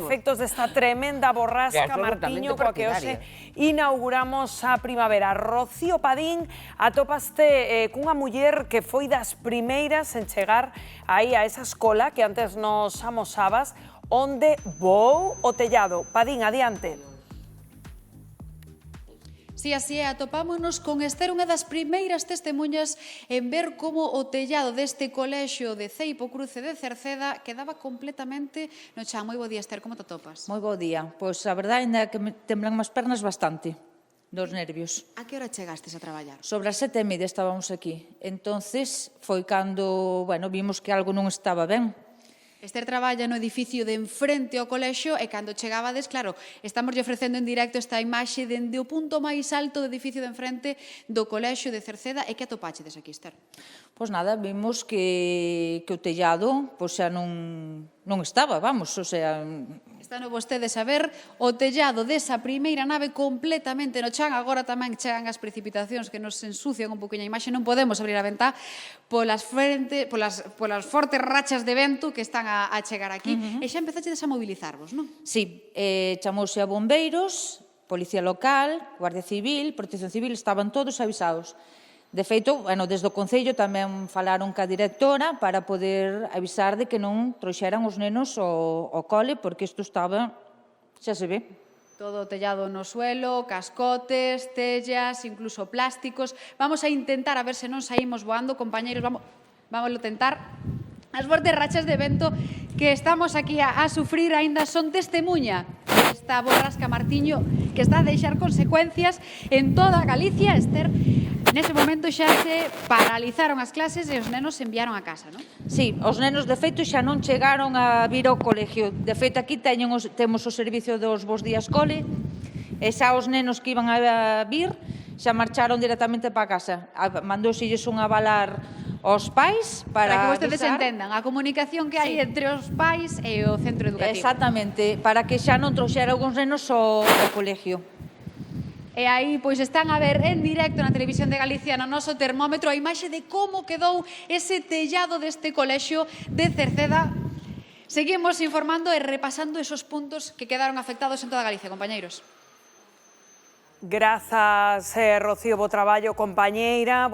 efectos desta tremenda borrasca, Martiño, coa que hoxe inauguramos a primavera. Rocío Padín, atopaste cunha muller que foi das primeiras en chegar aí a esa escola que antes nos amosabas, onde voou o tellado. Padín, adiante. Si, así é, atopámonos con Ester, unha das primeiras testemunhas en ver como o tellado deste colexio de Ceipo Cruce de Cerceda quedaba completamente no chan. Moi bo día, Ester, como te atopas? Moi bo día. Pois a verdade é que me temblan as pernas bastante dos nervios. A que hora chegastes a traballar? Sobre as 7:30 estábamos aquí. Entonces foi cando, vimos que algo non estaba ben. Ester traballa no edificio de enfrente ao colexio e cando chegabades, claro, estamos ofrecendo en directo esta imaxe dende o punto máis alto do edificio de enfrente do colexio de Cerceda. E que atopáchedes aquí, Ester? Pois nada, vimos que o tellado xa non estaba, vamos, o sea... Están vostedes a ver o tellado desa primeira nave completamente no chan. Agora tamén chegan as precipitacións que nos ensucian un poquinho a imaxe. Non podemos abrir a ventá polas fortes rachas de vento que están a chegar aquí. E xa empezachedes a mobilizarvos, non? Sí, chamouse a bombeiros, Policía Local, Guardia Civil, Protección Civil, estaban todos avisados. De feito, desde o Concello tamén falaron ca directora para poder avisar de que non trouxeran os nenos ao cole, porque isto estaba, xa se ve. Todo tellado no suelo, cascotes, tellas, incluso plásticos. Vamos a intentar a ver se non saímos voando, compañeiros, vamos a tentar. As fortes rachas de vento que estamos aquí a sufrir aínda son testemunha desta borrasca, Martiño, que está a deixar consecuencias en toda Galicia. Ester, nese momento xa se paralizaron as clases e os nenos se enviaron a casa, non? Sí, os nenos de feito xa non chegaron a vir ao colegio. De feito aquí temos o servicio dos Bos Días Cole e xa os nenos que iban a vir xa marcharon directamente para casa. Mandóselles un avalar aos pais para que vostedes entendan a comunicación que hai entre os pais e o centro educativo. Exactamente, para que xa non trouxeran os nenos ao colegio. E aí, pois, están a ver en directo na Televisión de Galicia no noso termómetro a imaxe de como quedou ese tellado deste colexio de Cerceda. Seguimos informando e repasando esos puntos que quedaron afectados en toda Galicia, compañeiros. Grazas, Rocío, bo traballo, compañeira.